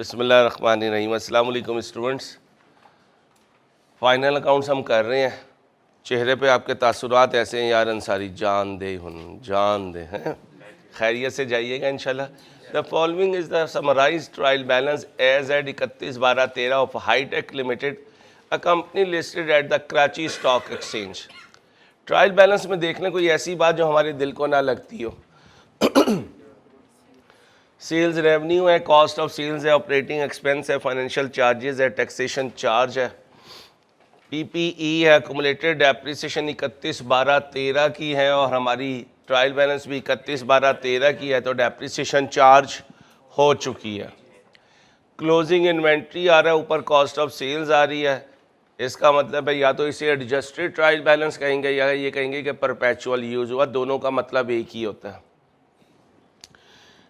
बिस्मिल्लाहिर्रहमानिर्रहीम। अस्सलाम वालेकुम स्टूडेंट्स। फ़ाइनल अकाउंट्स हम कर रहे हैं। चेहरे पे आपके तासुरात ऐसे हैं यार अंसारी, जान दे जान दे हैं, खैरियत से जाइएगा इंशाल्लाह। The following is the summarise trial balance as at 31/12/13 of Hitech Limited, a company listed at the Karachi stock exchange. Trial balance में देख लें कोई ऐसी बात जो हमारे दिल को ना लगती हो। सेल्स रेवेन्यू है, कॉस्ट ऑफ सेल्स है, ऑपरेटिंग एक्सपेंस है, फाइनेंशियल चार्जेस है, टैक्सेशन चार्ज है, पीपीई है, अकुमुलेटेड डेप्रिसिएशन 31/12/13 की है और हमारी ट्रायल बैलेंस भी 31/12/13 की है, तो डेप्रिसिएशन चार्ज हो चुकी है। क्लोजिंग इन्वेंट्री आ रहा है, ऊपर कॉस्ट ऑफ सेल्स आ रही है। इसका मतलब है या तो इसे एडजस्टेड ट्रायल बैलेंस कहेंगे या ये कहेंगे कि परपेचुअल यूज हुआ, दोनों का मतलब एक ही होता है।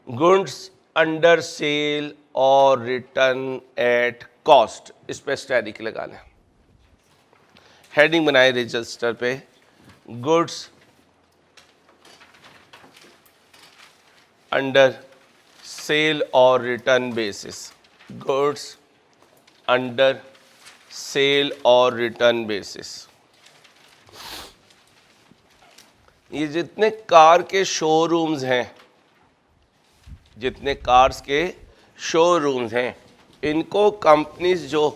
गुड्स अंडर सेल और रिटर्न एट कॉस्ट, इस पर स्टैटिक लगा लें। हेडिंग बनाए रजिस्टर पे, गुड्स अंडर सेल और return basis, goods under sale और रिटर्न बेसिस। ये जितने कार के शोरूम्स हैं, जितने कार्स के शोरूम्स हैं, इनको कंपनीज जो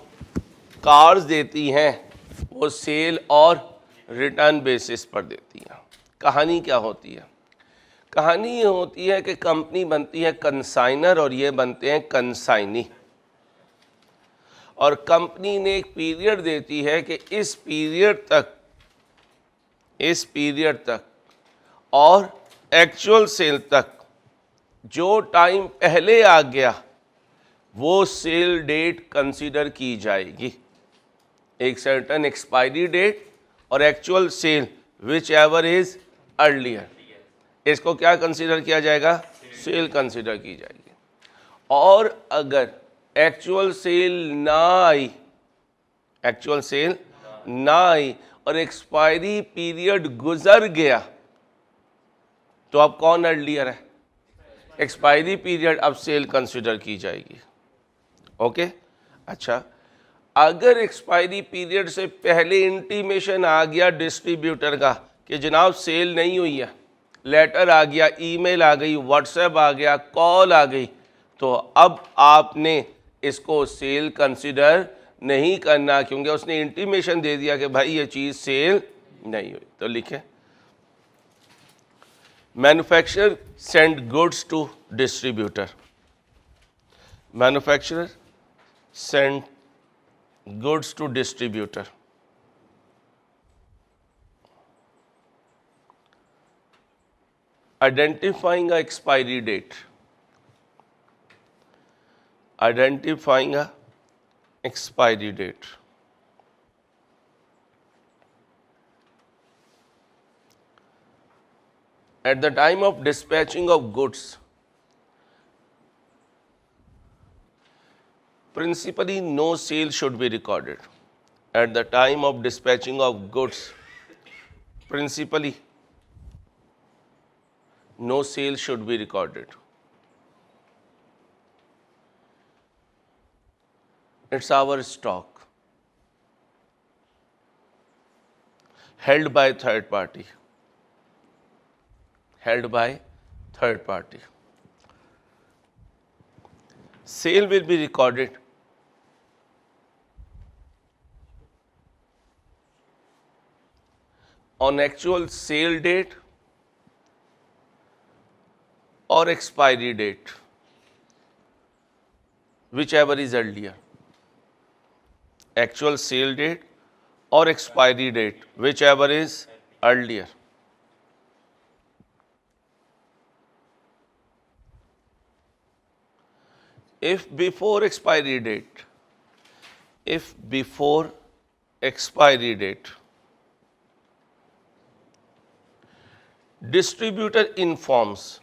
कार्स देती हैं वो सेल और रिटर्न बेसिस पर देती हैं। कहानी क्या होती है? कहानी ये होती है कि कंपनी बनती है कंसाइनर और ये बनते हैं कंसाइनी, और कंपनी ने एक पीरियड देती है कि इस पीरियड तक और एक्चुअल सेल तक जो टाइम पहले आ गया वो सेल डेट कंसीडर की जाएगी। एक सर्टन एक्सपायरी डेट और actual sale whichever is earlier, इसको क्या कंसीडर किया जाएगा? सेल कंसीडर की जाएगी। और अगर एक्चुअल सेल ना आई और एक्सपायरी पीरियड गुजर गया तो अब कौन अर्लियर है? एक्सपायरी पीरियड, अब सेल कंसिडर की जाएगी। ओके, अच्छा, अगर एक्सपायरी पीरियड से पहले इंटीमेशन आ गया डिस्ट्रीब्यूटर का कि जनाब सेल नहीं हुई है, लेटर आ गया, ईमेल आ गई, व्हाट्सएप आ गया, कॉल आ गई, तो अब आपने इसको सेल कंसिडर नहीं करना, क्योंकि उसने इंटीमेशन दे दिया कि भाई ये चीज़ सेल नहीं हुई। तो लिखें, manufacturer send goods to distributor. Manufacturer send goods to distributor. Identifying a expiry date. Identifying a expiry date. At the time of dispatching of goods, principally no sale should be recorded. At the time of dispatching of goods, principally no sale should be recorded. It's our stock held by third party. Held by third party. Sale will be recorded on actual sale date or expiry date, whichever is earlier. Actual sale date or expiry date, whichever is earlier. If before expiry date, distributor informs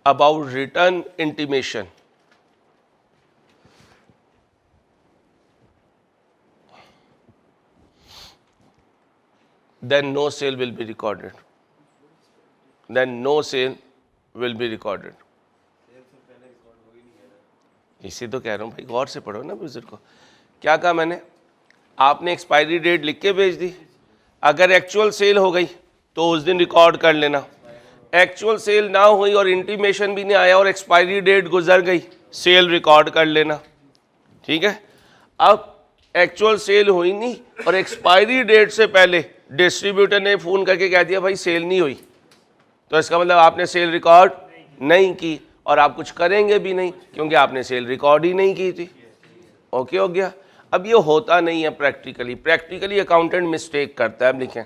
about return intimation, then no sale will be recorded. Then no sale will be recorded. इसी तो कह रहा हूँ भाई, गौर से पढ़ो ना बुजुर्ग को। क्या कहा मैंने? आपने एक्सपायरी डेट लिख के भेज दी, अगर एक्चुअल सेल हो गई तो उस दिन रिकॉर्ड कर लेना। एक्चुअल सेल ना हुई और इंटीमेशन भी नहीं आया और एक्सपायरी डेट गुजर गई, सेल रिकॉर्ड कर लेना। ठीक है। अब एक्चुअल सेल हुई नहीं और एक्सपायरी डेट से पहले डिस्ट्रीब्यूटर ने फ़ोन करके कह दिया भाई सेल नहीं हुई, तो इसका मतलब आपने सेल रिकॉर्ड नहीं की और आप कुछ करेंगे भी नहीं क्योंकि आपने सेल रिकॉर्ड ही नहीं की थी। ओके हो गया। अब ये होता नहीं है प्रैक्टिकली। प्रैक्टिकली अकाउंटेंट मिस्टेक करता है। अब लिखें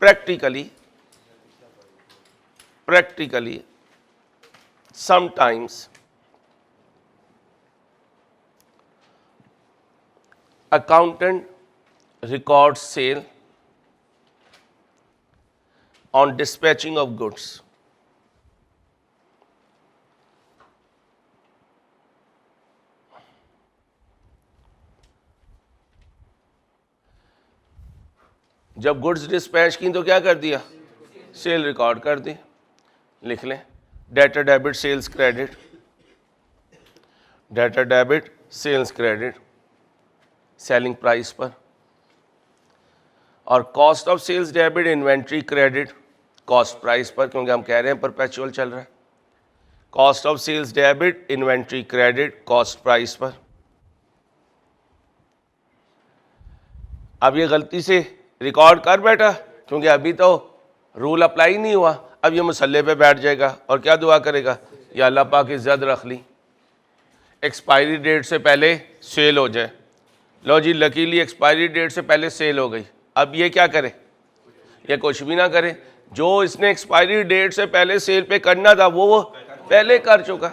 practically sometimes accountant records sale on dispatching of goods. जब गुड्स डिस्पैच की तो क्या कर दिया? सेल रिकॉर्ड कर दी। लिख लें debtor debit sales credit, debtor debit sales credit selling price पर, और cost of sales debit inventory credit cost price पर, क्योंकि हम कह रहे हैं परपेचुअल चल रहा है। Cost of sales debit inventory credit cost price पर। अब ये गलती से रिकॉर्ड कर बैठा क्योंकि अभी तो रूल अप्लाई नहीं हुआ। अब ये मुसल्ले पे बैठ जाएगा और क्या दुआ करेगा? या अल्लाह पाक इज़्ज़त रख ली, एक्सपायरी डेट से पहले सेल हो जाए। लो जी, लकीली एक्सपायरी डेट से पहले सेल हो गई। अब ये क्या करे? ये कुछ भी ना करे। जो इसने एक्सपायरी डेट से पहले सेल पे करना था वो पहले कर चुका।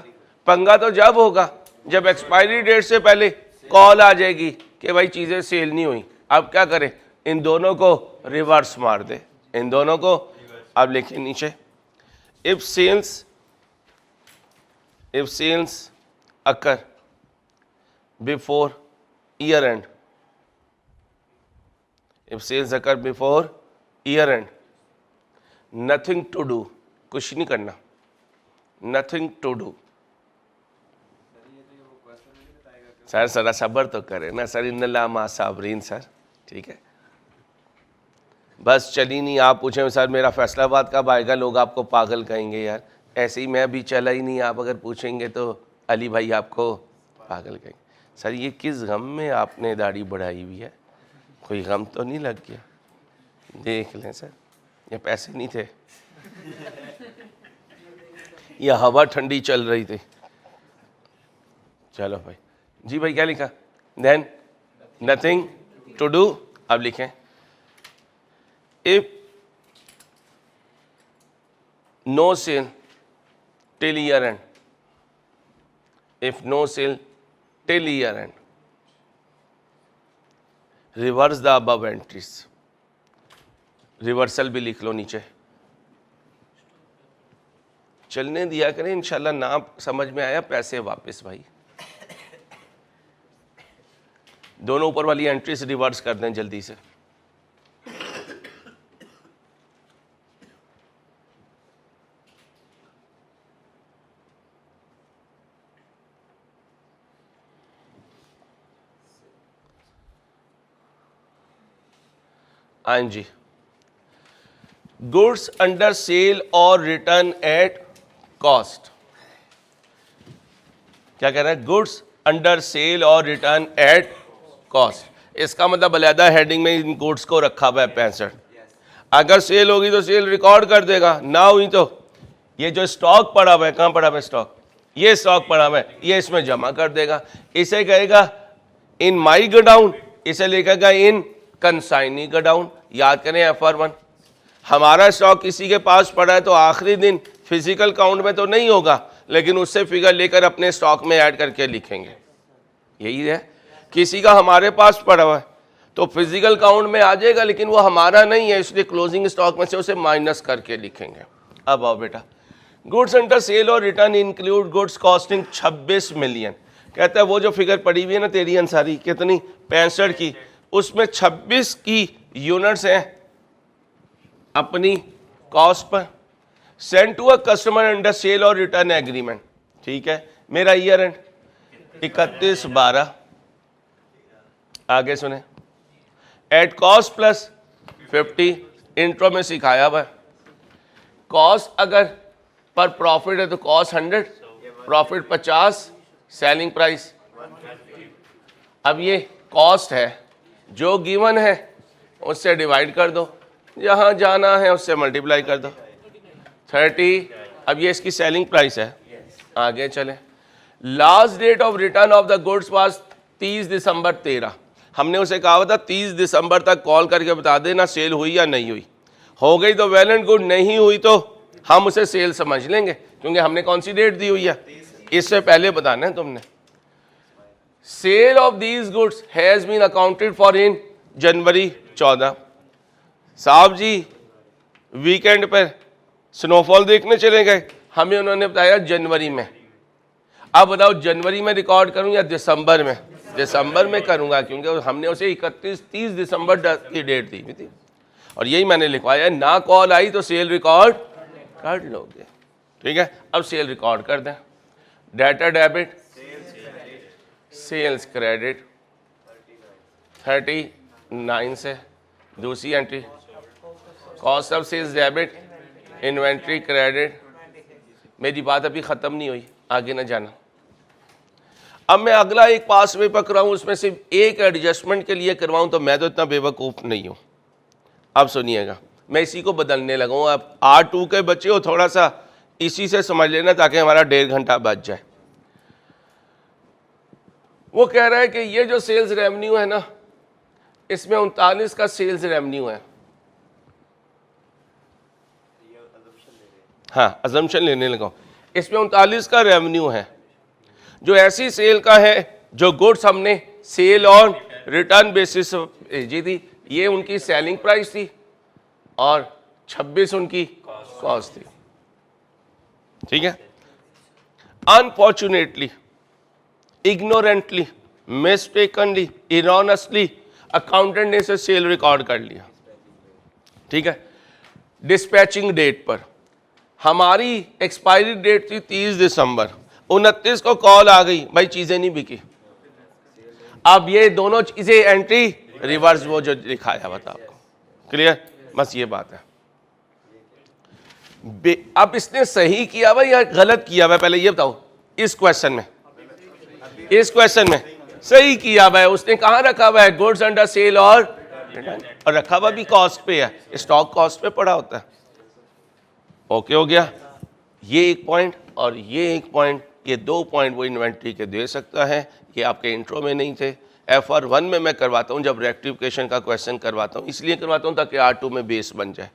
पंगा तो जब होगा जब एक्सपायरी डेट से पहले कॉल आ जाएगी कि भाई चीज़ें सेल नहीं हुई। अब क्या करे? इन दोनों को रिवर्स मार दे, इन दोनों को। अब लिखिए नीचे, if sales occur before year end, if sales occur before year end, nothing to do, कुछ नहीं करना, नथिंग टू डू। सर जरा सब्र तो करें ना सर, इन्नल्लाह मा साबरीन सर। ठीक है, बस चली नहीं। आप पूछें सर मेरा फैसलाबाद कब आएगा, लोग आपको पागल कहेंगे यार। ऐसे ही मैं भी चला ही नहीं, आप अगर पूछेंगे तो अली भाई आपको पागल कहेंगे। सर ये किस गम में आपने दाढ़ी बढ़ाई हुई है? कोई गम तो नहीं लग गया? देख लें सर, ये पैसे नहीं थे, ये हवा ठंडी चल रही थी। चलो भाई जी, भाई क्या लिखा? Then nothing to do. अब लिखें, if no sale till year end, if no sale till year end, reverse the above entries। Reversal भी लिख लो नीचे, चलने दिया करें इंशाल्लाह। ना समझ में आया पैसे वापस भाई। दोनों ऊपर वाली एंट्रीज रिवर्स कर दें जल्दी से। हाँ जी, गुड्स अंडर सेल और रिटर्न एट कॉस्ट। क्या कह रहा है? गुड्स अंडर सेल और रिटर्न एट कॉस्ट। इसका मतलब अलहदा हेडिंग में इन गुड्स को रखा हुआ है 65। अगर सेल होगी तो सेल रिकॉर्ड कर देगा, ना हुई तो ये जो स्टॉक पड़ा हुआ है, कहाँ पड़ा हुआ है स्टॉक? ये स्टॉक पड़ा हुआ है, ये इसमें जमा कर देगा। इसे कहेगा इन माई गोडाउन, इसे लिखेगा इन कंसाइनी गोडाउन। याद करें FR1, हमारा स्टॉक किसी के पास पड़ा है तो आखिरी दिन फिजिकल काउंट में तो नहीं होगा, लेकिन उससे फिगर लेकर अपने स्टॉक में ऐड करके लिखेंगे। यही है, किसी का हमारे पास पड़ा हुआ है तो फिजिकल काउंट में आ जाएगा, लेकिन वो हमारा नहीं है, इसलिए क्लोजिंग स्टॉक में से उसे माइनस करके लिखेंगे। अब आओ बेटा, गुड्स अंडर सेल और return include goods costing 26 million. कहता है वो जो फिगर पड़ी हुई है ना तेरी अंसारी, कितनी? 65 की, उसमें 26 की यूनिट्स हैं अपनी कॉस्ट पर, send to a customer under sale और रिटर्न एग्रीमेंट, ठीक है। मेरा ईयर एंड 31/12, आगे सुने, एट कॉस्ट प्लस 50, इंट्रो में सिखाया हुआ है, कॉस्ट अगर पर प्रॉफिट है तो कॉस्ट 100, प्रॉफिट 50, सेलिंग प्राइस। अब ये कॉस्ट है जो गिवन है उससे डिवाइड कर दो, जहां जाना है उससे मल्टीप्लाई कर दो, 30। अब ये इसकी सेलिंग प्राइस है। आगे चले, last date of return of the goods was 30 December 13। हमने उसे कहा था 30 दिसंबर तक कॉल करके बता देना सेल हुई या नहीं हुई। हो गई तो वेल एंड गुड, नहीं हुई तो हम उसे सेल समझ लेंगे, क्योंकि हमने कौन सी डेट दी हुई है, इससे पहले बताना है तुमने। Sale of these goods has been accounted for in January 14। साहब जी वीकेंड पर स्नोफॉल देखने चले गए, हमें उन्होंने बताया जनवरी में। अब बताओ जनवरी में रिकॉर्ड करूं या दिसंबर में? दिसंबर में करूंगा, क्योंकि हमने उसे 31-30 दिसंबर की डेट दी थी, और यही मैंने लिखवाया, ना कॉल आई तो सेल रिकॉर्ड कर लोगे, ठीक है। अब सेल रिकॉर्ड कर दें, डेटा डेबिट, सेल्स क्रेडिट 39 से, दूसरी entry cost of sales debit, inventory credit. मेरी बात अभी ख़त्म नहीं हुई, आगे ना जाना। अब मैं अगला एक पास में पकड़ाऊँ, उसमें सिर्फ एक एडजस्टमेंट के लिए करवाऊँ, तो मैं तो इतना बेवकूफ़ नहीं हूँ। अब सुनिएगा, मैं इसी को बदलने लगा हूँ। अब R2 के बच्चे हो, थोड़ा सा इसी से समझ लेना ताकि हमारा 1.5 घंटा बच जाए। वो कह रहा है कि ये जो सेल्स रेवेन्यू है ना, इसमें 39 का सेल्स रेवेन्यू है। हाँ, अजम्पशन लेने लगा, इसमें 39 का रेवेन्यू है, जो ऐसी सेल का है जो गुड्स हमने सेल और रिटर्न बेसिस भेजी थी। ये उनकी सेलिंग प्राइस थी और 26 उनकी कॉस्ट थी, ठीक है। अनफॉर्चुनेटली, इग्नोरेंटली, मिस्टेकनली, इरॉनसली अकाउंटेंट ने इसे सेल रिकॉर्ड कर लिया, ठीक है। डिस्पैचिंग डेट पर हमारी एक्सपायरी डेट थी 30 दिसंबर, 29 को कॉल आ गई, भाई चीजें नहीं बिकी। अब ये दोनों चीजें एंट्री रिवर्स, वो जो दिखाया बता आपको, क्लियर, बस ये बात है। अब इसने सही किया हुआ या गलत किया हुआ, पहले ये बताओ। इस क्वेश्चन में सही किया हुआ है। उसने कहाँ रखा हुआ है, गुड्स अंडर सेल और रखा हुआ भी कॉस्ट पे है, स्टॉक कॉस्ट पे पड़ा होता है। ओके हो गया, ये एक पॉइंट और ये एक पॉइंट, ये 2 पॉइंट वो इन्वेंट्री के दे सकता है। ये आपके इंट्रो में नहीं थे। FR1 में मैं करवाता हूँ, जब रेक्टिफिकेशन का क्वेश्चन करवाता हूँ, इसलिए करवाता हूँ ताकि R2 में बेस बन जाए।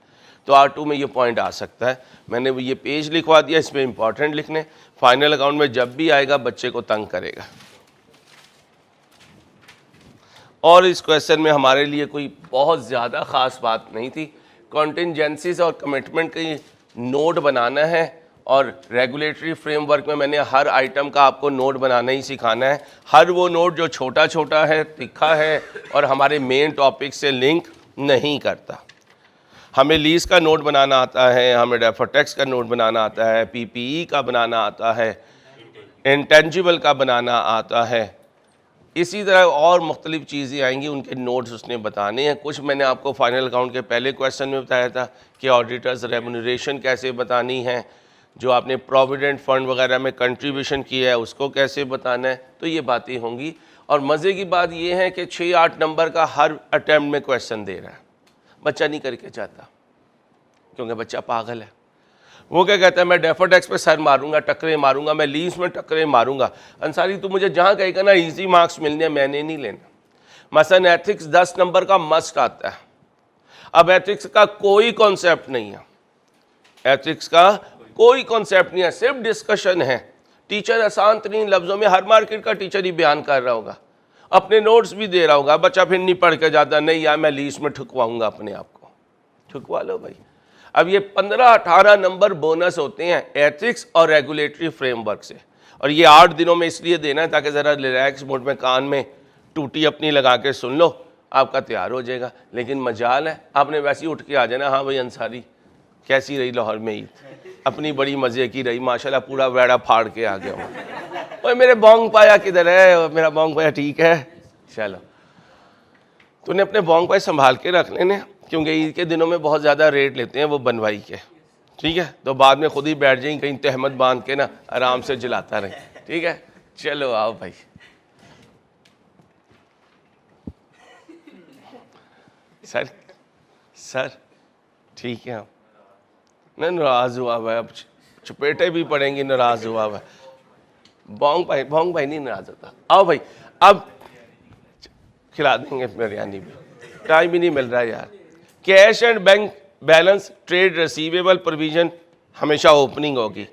तो R2 में ये पॉइंट आ सकता है। मैंने ये पेज लिखवा दिया, इसमें इंपॉर्टेंट लिखने, फाइनल अकाउंट में जब भी आएगा बच्चे को तंग करेगा। और इस क्वेश्चन में हमारे लिए कोई बहुत ज़्यादा ख़ास बात नहीं थी। कॉन्टिंजेंसीज और कमिटमेंट की नोट बनाना है, और रेगुलेटरी फ्रेमवर्क में मैंने हर आइटम का आपको नोट बनाना ही सिखाना है। हर वो नोट जो छोटा छोटा है, तिखा है और हमारे मेन टॉपिक से लिंक नहीं करता। हमें लीज का नोट बनाना आता है, हमें डेफर टैक्स का नोट बनाना आता है, PPE का बनाना आता है, इंटेंजिबल का बनाना आता है। इसी तरह और मुख्तलिफ चीज़ें आएंगी, उनके नोट्स उसने बताने हैं। कुछ मैंने आपको फाइनल अकाउंट के पहले क्वेश्चन में बताया था कि ऑडिटर्स रेम्यूनरेशन कैसे बतानी है, जो आपने प्रोविडेंट फंड वगैरह में कंट्रीब्यूशन किया है उसको कैसे बताना है। तो ये बातें होंगी। और मज़े की बात ये है कि 6-8 नंबर का हर अटैम्प्ट में क्वेश्चन दे रहा है। बच्चा नहीं करके चाहता, क्योंकि बच्चा पागल है। वो क्या कहता है, मैं डेफर टैक्स पे सर मारूंगा, टक्करे मारूंगा, मैं लीज में टक्करे मारूंगा। अंसारी तू मुझे जहाँ कहेगा ना इजी मार्क्स मिलने, मैंने नहीं लेना। मसलन एथिक्स 10 नंबर का मस्ट आता है। अब एथिक्स का कोई कॉन्सेप्ट नहीं है, एथिक्स का कोई कॉन्सेप्ट नहीं है, सिर्फ डिस्कशन है। टीचर आसान तरीन लफ्ज़ों में, हर मार्केट का टीचर ही बयान कर रहा होगा, अपने नोट्स भी दे रहा होगा। बच्चा फिर नहीं पढ़ के जाता, नहीं यार मैं लीज में ठुकवाऊंगा अपने आप को। ठुकवा लो भाई। अब ये 15-18 नंबर बोनस होते हैं एथिक्स और रेगुलेटरी फ्रेमवर्क से, और ये 8 दिनों में इसलिए देना है ताकि ज़रा रिलैक्स मोड में कान में टूटी अपनी लगा के सुन लो, आपका तैयार हो जाएगा। लेकिन मजाल है आपने वैसे ही उठ के आ जाना, हाँ भाई अंसारी कैसी रही लाहौर में ईद? अपनी बड़ी मज़े की रही माशाल्लाह, पूरा वेड़ा फाड़ के आ गया हूँ। ओए मेरे बोंग पाया किधर है? मेरा बोंग पाया ठीक है। चलो तूने अपने बोंग पाए संभाल के रख लेने, क्योंकि ईद के दिनों में बहुत ज़्यादा रेट लेते हैं वो बनवाई के, ठीक है? तो बाद में खुद ही बैठ जाएंगे कहीं तहमत बांध के ना, आराम से जलाता रहे, ठीक है? चलो आओ भाई। सर ठीक है, मैं नाराज़ हुआ हुआ है, अब चपेटे भी पड़ेंगी, नाराज़ हुआ हुआ है। बोंग भाई नहीं नाराज़ होता। आओ भाई अब खिला देंगे बिरयानी भी, टाइम ही नहीं मिल रहा यार। Cash and bank balance, trade receivable provision हमेशा ओपनिंग होगी।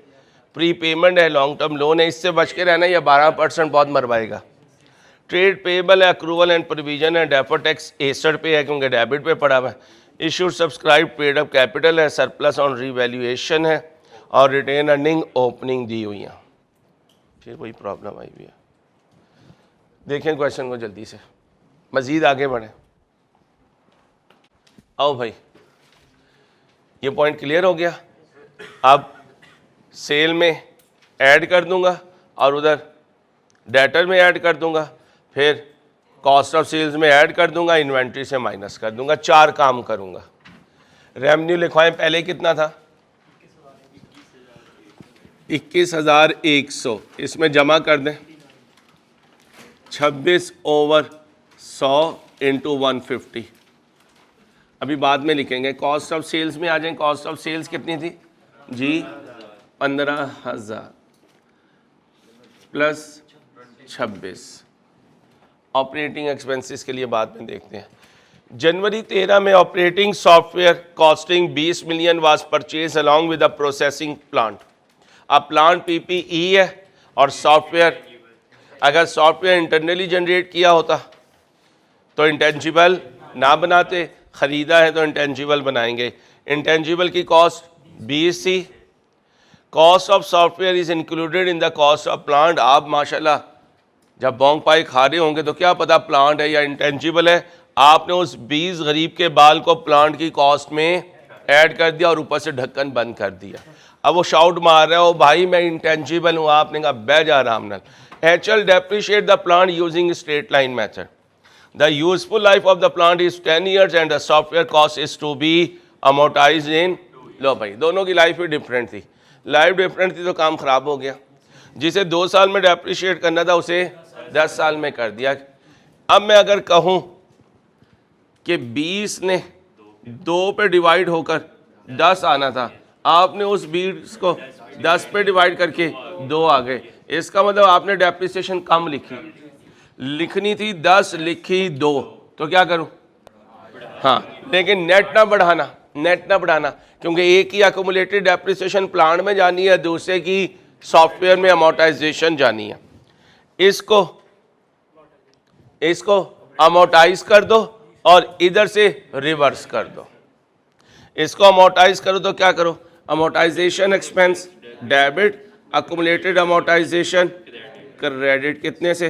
प्री पेमेंट है, लॉन्ग टर्म लोन है, इससे बच के रहना, या 12% बहुत मरवाएगा। ट्रेड पेबल है, अक्रूवल एंड प्रोविजन है, डेफर टैक्स एसेट पे है क्योंकि डेबिट पे पड़ा हुआ है। Issued subscribe paid up capital है, सरप्लस ऑन रीवैल्यूएशन है, और रिटेन अर्निंग ओपनिंग दी हुई है। फिर वही प्रॉब्लम आई हुई है। देखें क्वेश्चन को जल्दी से, मज़ीद आगे बढ़ें। आओ भाई, ये पॉइंट क्लियर हो गया। अब सेल में ऐड कर दूंगा और उधर डेटर में ऐड कर दूंगा, फिर कॉस्ट ऑफ सेल्स में ऐड कर दूंगा, इन्वेंट्री से माइनस कर दूंगा। 4 काम करूंगा। रेवेन्यू लिखवाएं, पहले कितना था? 21,100, इसमें जमा कर दें 26/100 इंटू 150। अभी बाद में लिखेंगे। कॉस्ट ऑफ सेल्स में आ जाएं। कॉस्ट ऑफ सेल्स कितनी थी जी? 15,000 प्लस 26। ऑपरेटिंग एक्सपेंसेस के लिए बाद में देखते हैं। जनवरी 13 में operating software costing 20 million was purchase along with the processing plant. अब प्लांट PPE है और सॉफ्टवेयर, अगर सॉफ्टवेयर इंटरनली जनरेट किया होता तो इंटेंजिबल ना बनाते, ख़रीदा है तो इंटेंजिबल बनाएंगे। इंटेंजिबल की कॉस्ट 20 थी। Cost of software is included in the cost of plant. आप माशाल्लाह जब बोंग पाई खा रहे होंगे तो क्या पता प्लांट है या इंटेंजिबल है। आपने उस 20 गरीब के बाल को प्लांट की कॉस्ट में ऐड कर दिया और ऊपर से ढक्कन बंद कर दिया। अब वो शाउट मार रहा है, ओ भाई मैं इंटेंजिबल हूँ। आपने कहा बह जा आराम नाल। HL depreciate the plant using straight line method. The useful life of the plant is 10 years and the software cost is to be amortized in। लो भाई दोनों की लाइफ ही डिफरेंट थी। लाइफ डिफरेंट थी तो काम ख़राब हो गया। जिसे 2 साल में डेप्रिशिएट करना था उसे 10 साल में कर दिया। अब मैं अगर कहूँ कि 20 ने 2 पे डिवाइड होकर 10 आना था, आपने उस 20 को 10 पे डिवाइड करके 2 आ गए। इसका मतलब आपने डेप्रिसिएशन कम लिखनी थी 10, लिखी 2, तो क्या करूं? हाँ, लेकिन नेट ना बढ़ाना, क्योंकि एक ही अकोमुलेटेड डेप्रिसिएशन प्लांट में जानी है, दूसरे की सॉफ्टवेयर में अमोर्टाइजेशन जानी है। इसको अमोर्टाइज कर दो और इधर से रिवर्स कर दो। इसको अमोर्टाइज करो तो क्या करो? Amortisation expense debit, accumulated amortisation credit कितने से?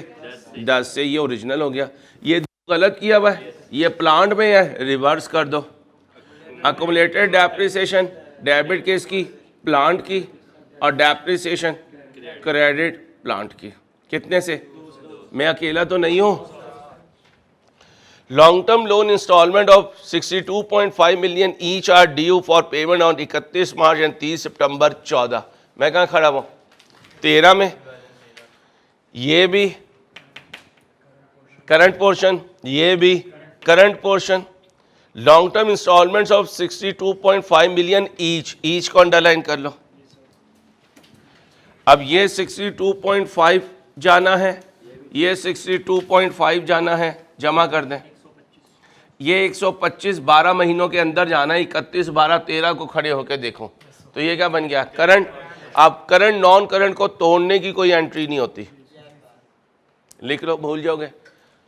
10 से। ये ओरिजिनल हो गया। ये गलत किया हुआ है, ये प्लांट में है, रिवर्स कर दो। अकोमुलेटेड डेप्रिसिएशन डेबिट किसकी? प्लांट की, और डेप्रिसिएशन क्रेडिट प्लांट की। कितने से? मैं अकेला तो नहीं हूं। Long term loan instalment of 62.5 million each are due for payment on 31 March and 30 September 14। मैं कहाँ खड़ा हूँ? 13 में। ये भी करंट पोर्शन, ये भी current portion. Long term instalments of 62.5 million each को अंडरलाइन कर लो। अब ये 62.5 जाना है, ये 62.5 जाना है, जमा कर दें। ये 125 12 महीनों के अंदर जाना है। 31 12 13 को खड़े होकर देखो तो ये क्या बन गया? करंट। अब करंट नॉन करंट को तोड़ने की कोई एंट्री नहीं होती। लिख लो, भूल जाओगे।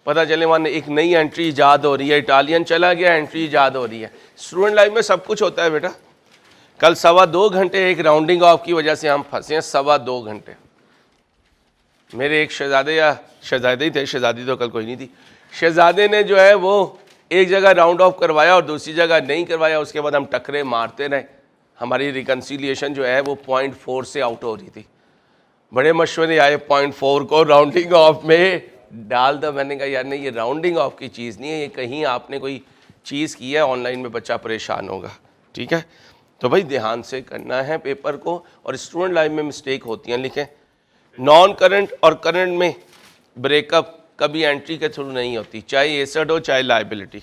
पता चले वहाँ एक नई एंट्री ईजाद हो रही है, इटालियन चला गया, एंट्री ईजाद हो रही है। स्टूडेंट लाइफ में सब कुछ होता है बेटा। कल 2.25 घंटे एक राउंडिंग ऑफ की वजह से हम फंसे हैं। 2.25 घंटे। मेरे एक शहजादे या शहजादे ही थे, शहजादी तो कल कोई नहीं थी, शहजादे ने जो है वो एक जगह राउंड ऑफ करवाया और दूसरी जगह नहीं करवाया, उसके बाद हम टकरे मारते रहे, हमारी रिकन्सिलिएशन जो है वो 0.4 से आउट हो रही थी। बड़े मशवरे आए 0.4 को राउंडिंग ऑफ में डाल दो। मैंने कहा यार नहीं, ये राउंडिंग ऑफ की चीज़ नहीं है, ये कहीं आपने कोई चीज़ की है ऑनलाइन में, बच्चा परेशान होगा। ठीक है, तो भाई ध्यान से करना है पेपर को। और स्टूडेंट लाइफ में मिस्टेक होती हैं, लिखें नॉन करंट और करंट में ब्रेकअप कभी एंट्री के थ्रू नहीं होती, चाहे एसेट हो चाहे लायबिलिटी।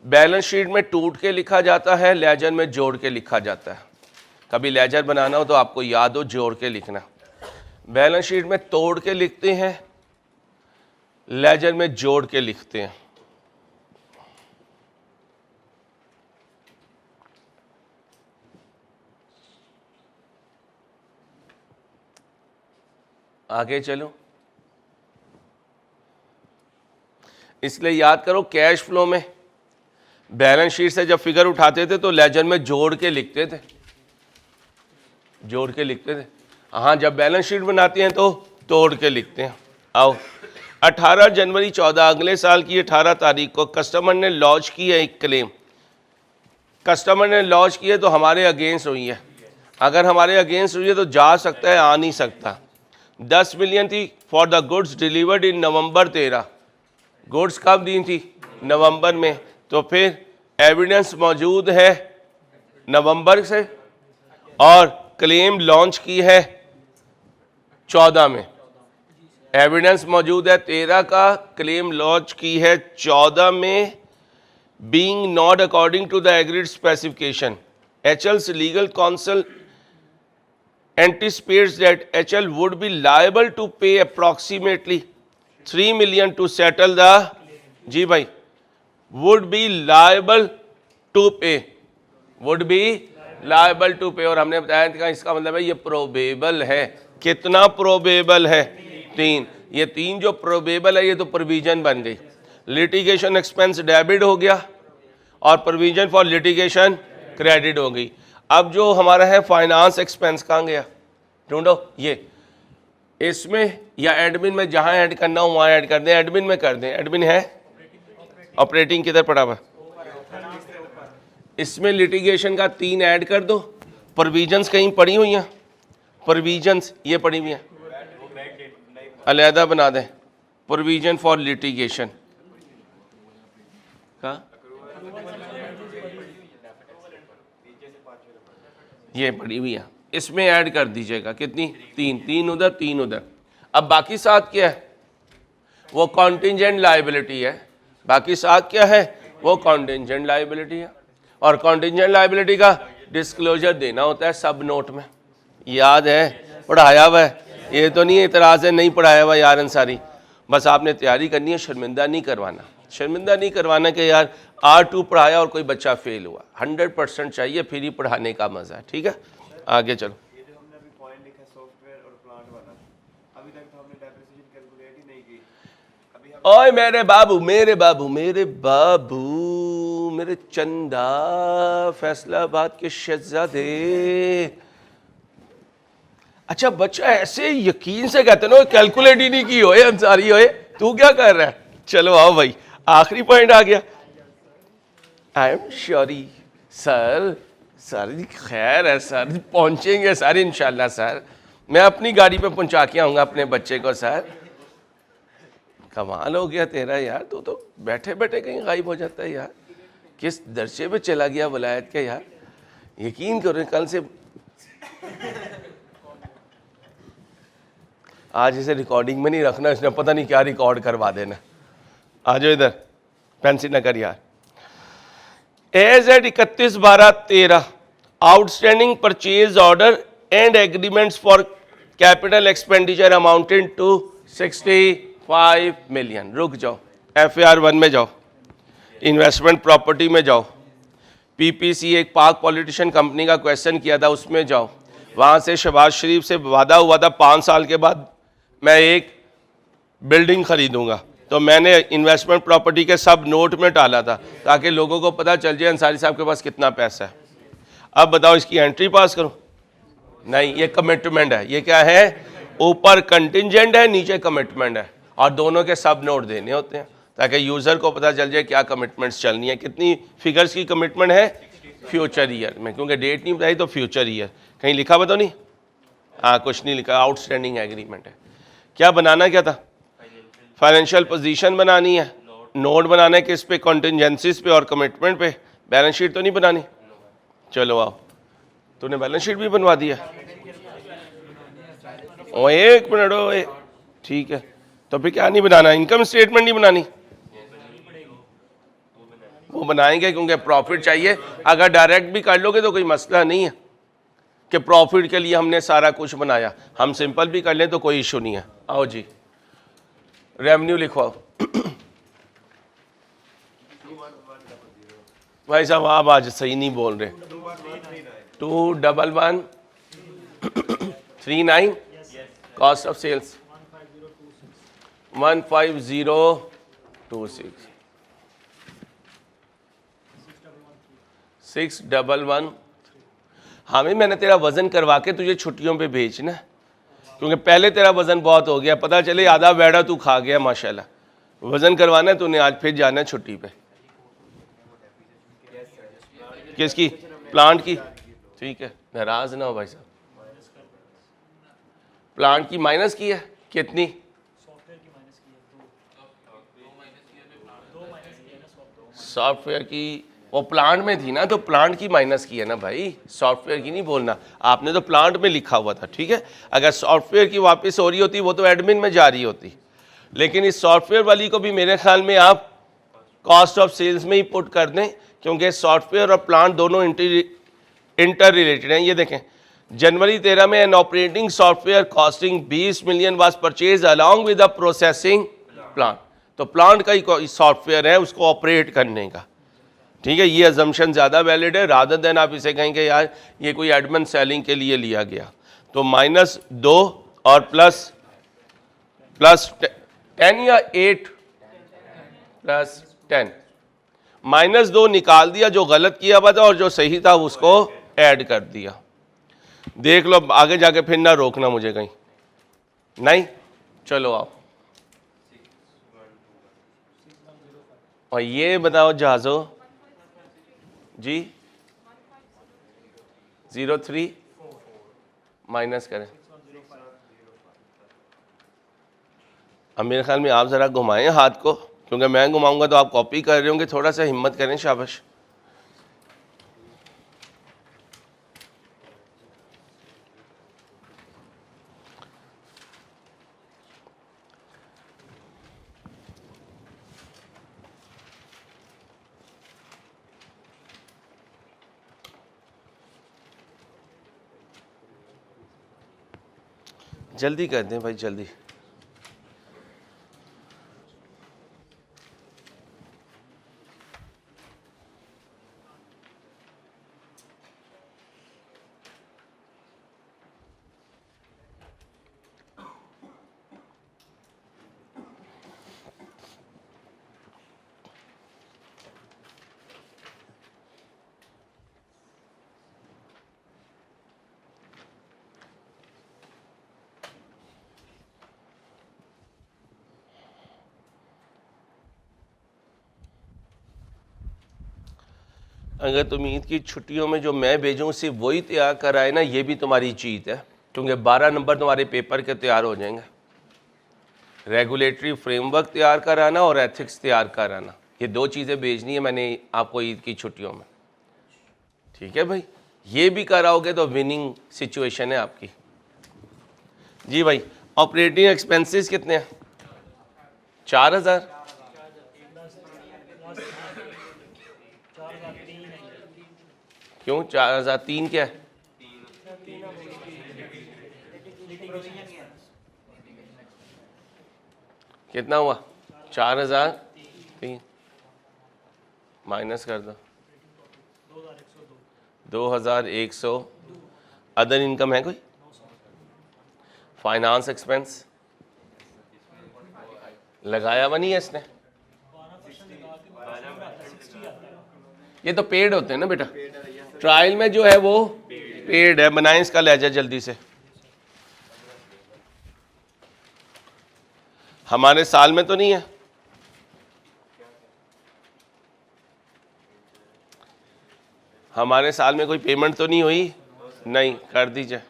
बैलेंस शीट में टूट के लिखा जाता है, लेजर में जोड़ के लिखा जाता है। कभी लेजर बनाना हो तो आपको याद हो जोड़ के लिखना। बैलेंस शीट में तोड़ के लिखते हैं, लेजर में जोड़ के लिखते हैं। आगे चलो, इसलिए याद करो कैश फ्लो में बैलेंस शीट से जब फिगर उठाते थे तो लेजर में जोड़ के लिखते थे, जोड़ के लिखते थे। हाँ, जब बैलेंस शीट बनाते हैं तो तोड़ के लिखते हैं। आओ, 18 जनवरी 14 अगले साल की 18 तारीख को कस्टमर ने लॉन्च की है एक क्लेम। कस्टमर ने लॉन्च की है तो हमारे अगेंस्ट हुई है। अगर हमारे अगेंस्ट हुई है तो जा सकता है, आ नहीं सकता। 10 मिलियन थी for the goods delivered in November 13। Goods कब दी थी? नवंबर में। तो फिर एविडेंस मौजूद है नवंबर से और क्लेम लॉन्च की है 14 में। एविडेंस मौजूद है 13 का, क्लेम लॉन्च की है 14 में। Being not according to the agreed specification, HL's legal counsel anticipates that HL would be liable to pay approximately 3 million to settle the, जी भाई, would be liable to pay, would be liable to pay। और हमने बताया था इसका मतलब है ये probable है। कितना प्रोबेबल है? 3। ये 3 जो प्रोबेबल है ये तो प्रोविजन बन गई। लिटिगेशन एक्सपेंस डेबिट हो गया और प्रोविजन फॉर लिटिगेशन क्रेडिट हो गई। अब जो हमारा है फाइनेंस एक्सपेंस कहाँ गया? ढूंढो। ये इसमें या एडमिन में, जहां ऐड करना हो वहां ऐड कर दें। एडमिन में कर दें। एडमिन है, ऑपरेटिंग किधर पड़ा हुआ? इसमें लिटिगेशन का 3 ऐड कर दो। प्रोविजंस कहीं पड़ी हुई हैं, प्रोविजंस ये पड़ी हुई हैं, अलहदा बना दें। प्रोविजन फॉर लिटिगेशन का ये पड़ी हुई है, इसमें ऐड कर दीजिएगा। कितनी? 3। 3 उधर, 3 उधर। अब बाकी 7 क्या है? वो कॉन्टिंजेंट लायबिलिटी है। बाकी 7 क्या है? वो कॉन्टिंजेंट लायबिलिटी है। और कॉन्टिंजेंट लायबिलिटी का डिस्क्लोजर देना होता है सब नोट में। याद है? पढ़ाया हुआ है। ये तो नहीं इतराज़ है नहीं पढ़ाया हुआ यार अंसारी। बस आपने तैयारी करनी है, शर्मिंदा नहीं करवाना। शर्मिंदा नहीं करवाना कि यार R2 पढ़ाया और कोई बच्चा फेल हुआ। 100% चाहिए, फिर ही पढ़ाने का मज़ा है। ठीक है, आगे चलो। ये जो हमने अभी पॉइंट लिखा सॉफ्टवेयर और प्लांट वाला, अभी तक तो हमने डेप्रिसिएशन कैलकुलेट ही नहीं की। अभी हम ओए मेरे बाबू, मेरे बाबू, मेरे बाबू, मेरे चंदा, फैसलाबाद के शहजादे। अच्छा बच्चा ऐसे यकीन से कहते ना कैलकुलेट ही नहीं की होए अंसारी होए, तू क्या कर रहा है? चलो आओ भाई, आखिरी पॉइंट आ गया। I am sorry sir, sir खैर है सर, पहुंचेंगे सर इंशाल्लाह सर। मैं अपनी गाड़ी पे पहुंचा के आऊंगा अपने बच्चे को सर। कमाल हो गया तेरा यार, तू तो बैठे बैठे कहीं गायब हो जाता है यार। किस दर्जे पे चला गया वलायत के यार। यकीन करो कल से आज इसे रिकॉर्डिंग में नहीं रखना, इसने पता नहीं क्या रिकॉर्ड करवा देना। आ जाओ इधर, पेंसिल न कर यार। As at 31/12/13 outstanding purchase order and agreements for capital expenditure amounted to 65 million. रुक जाओ, FAR 1 में जाओ, इन्वेस्टमेंट प्रॉपर्टी में जाओ, PPC एक पाक पॉलिटिशियन कंपनी का क्वेश्चन किया था उसमें जाओ। वहाँ से शहबाज शरीफ से वादा हुआ था 5 साल के बाद मैं एक बिल्डिंग खरीदूंगा, तो मैंने इन्वेस्टमेंट प्रॉपर्टी के सब नोट में डाला था ताकि लोगों को पता चल जाए अंसारी साहब के पास कितना पैसा है। अब बताओ इसकी एंट्री पास करूं? नहीं, ये कमिटमेंट है। ये क्या है? ऊपर कंटिजेंट है, नीचे कमिटमेंट है, और दोनों के सब नोट देने होते हैं ताकि यूज़र को पता चल जाए क्या कमिटमेंट्स चलनी है। कितनी फिगर्स की कमिटमेंट है फ्यूचर ईयर में, क्योंकि डेट नहीं बताई तो फ्यूचर ईयर। कहीं लिखा हुआ तो नहीं? हाँ, कुछ नहीं लिखा। आउटस्टैंडिंग एग्रीमेंट है। क्या बनाना क्या था? फाइनेंशियल पोजीशन बनानी है, नोट बनाना है किस पे? कॉन्टिजेंसीज पे और कमिटमेंट पे। बैलेंस शीट तो नहीं बनानी? चलो आओ, तूने बैलेंस शीट भी बनवा दिया? ओ एक मिनट, ओ ठीक है, तो फिर क्या नहीं बनाना? इनकम स्टेटमेंट नहीं बनानी? वो बनाएंगे क्योंकि प्रॉफिट चाहिए। अगर डायरेक्ट भी कर लोगे तो कोई मसला नहीं है कि प्रॉफिट के लिए हमने सारा कुछ बनाया। हम सिंपल भी कर लें तो कोई इशू नहीं है। आओ जी, रेवेन्यू लिखवाओ। भाई साहब आप आज सही नहीं बोल रहे। 21139 कॉस्ट ऑफ सेल्स 15026 611। हमें मैंने तेरा वजन करवा के तुझे छुट्टियों पे भेजना, क्योंकि पहले तेरा वजन बहुत हो गया, पता चले आधा बेड़ा तू खा गया माशाल्लाह। वजन करवाना है तूने, आज फिर जाना है छुट्टी पे। किसकी? प्लांट की? ठीक है, नाराज ना हो भाई साहब। प्लांट की माइनस की है कितनी? सॉफ्टवेयर की वो प्लांट में थी ना, तो प्लांट की माइनस की है ना भाई, सॉफ्टवेयर की नहीं बोलना। आपने तो प्लांट में लिखा हुआ था, ठीक है। अगर सॉफ्टवेयर की वापस हो रही होती वो तो एडमिन में जा रही होती, लेकिन इस सॉफ्टवेयर वाली को भी मेरे ख्याल में आप कॉस्ट ऑफ सेल्स में ही पुट कर दें, क्योंकि सॉफ्टवेयर और प्लांट दोनों इंटर रिलेटेड हैं। ये देखें, जनवरी 13 में an operating software costing 20 million was purchase along with the processing plant. तो प्लांट का ही सॉफ्टवेयर है उसको ऑपरेट करने का, ठीक है। ये अजम्पशन ज़्यादा वैलिड है, रादर देन आप इसे कहेंगे यार ये कोई एडमिन सेलिंग के लिए लिया गया। तो -2 और प्लस 10 या 8 + 10, -2 निकाल दिया जो गलत किया हुआ था, और जो सही था उसको ऐड कर दिया। देख लो, आगे जाके फिर ना रोकना मुझे कहीं। नहीं, चलो आओ। और ये बताओ जहाजो जी, 03 माइनस करें। अब मेरे ख्याल में आप ज़रा घुमाएं हाथ को, क्योंकि मैं घुमाऊंगा तो आप कॉपी कर रहे होंगे। थोड़ा सा हिम्मत करें, शाबाश। जल्दी कर दें भाई, जल्दी। अगर तुम ईद की छुट्टियों में जो मैं भेजूँ सिर्फ वही तैयार कर आए ना, ये भी तुम्हारी जीत है, क्योंकि 12 नंबर तुम्हारे पेपर के तैयार हो जाएंगे। रेगुलेटरी फ्रेमवर्क तैयार कराना और एथिक्स तैयार कराना, ये 2 चीज़ें भेजनी है मैंने आपको ईद की छुट्टियों में, ठीक है भाई। ये भी कराओगे तो विनिंग सिचुएशन है आपकी। जी भाई, ऑपरेटिंग एक्सपेंसेस कितने हैं? 4000। क्यों 4003? क्या है? कितना हुआ? 4003 माइनस कर दो 2100। अदर इनकम है कोई? फाइनेंस एक्सपेंस लगाया हुआ नहीं है इसने? ये तो पेड होते हैं ना बेटा, ट्रायल में जो है वो पेड है। बनाएं इसका लेजर जल्दी से। हमारे साल में तो नहीं है, हमारे साल में कोई पेमेंट तो नहीं हुई, नहीं, कर दीजिए।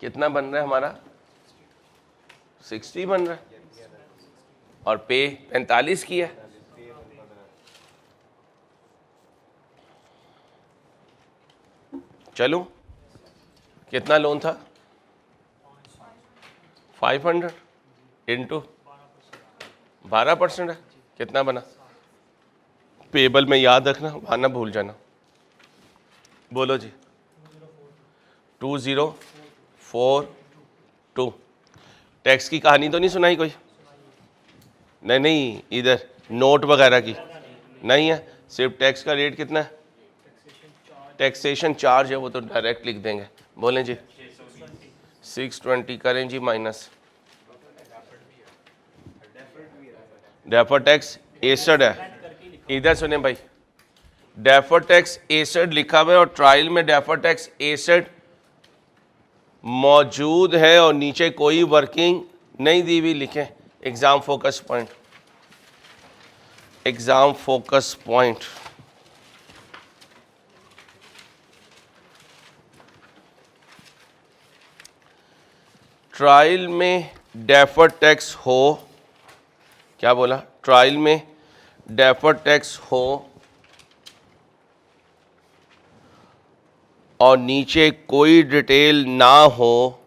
कितना बन रहा है हमारा? 60 बन रहा है, और पे 45 की है। चलो, कितना लोन था? 500 इंटू 12% है, कितना बना? पेबल में याद रखना, वहाँ ना भूल जाना। बोलो जी। 2042। टैक्स की कहानी तो नहीं सुनाई कोई? नहीं नहीं, इधर नोट वगैरह की नहीं है, सिर्फ टैक्स का रेट कितना है? टैक्सेशन चार्ज है, वो तो डायरेक्ट लिख देंगे। बोलें जी। 620 करें जी माइनस। डेफर टैक्स 61 है। इधर सुने भाई, डेफर टैक्स 61 लिखा हुआ है और ट्रायल में डेफर टैक्स 61 मौजूद है और नीचे कोई वर्किंग नहीं दी हुई। लिखें exam focus point, exam focus point. Trial में डेफर टैक्स हो, क्या बोला? ट्रायल में डेफर टैक्स हो और नीचे कोई डिटेल ना हो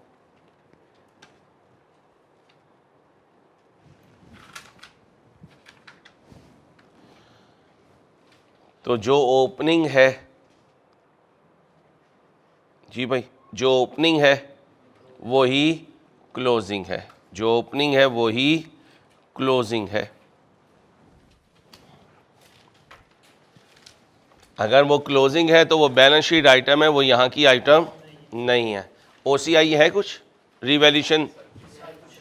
तो जो ओपनिंग है जी भाई, जो ओपनिंग है वो ही क्लोजिंग है, जो ओपनिंग है वो ही क्लोजिंग है। अगर वो क्लोजिंग है तो वो बैलेंस शीट आइटम है, वो यहाँ की आइटम नहीं है। ओसीआई है कुछ, revaluation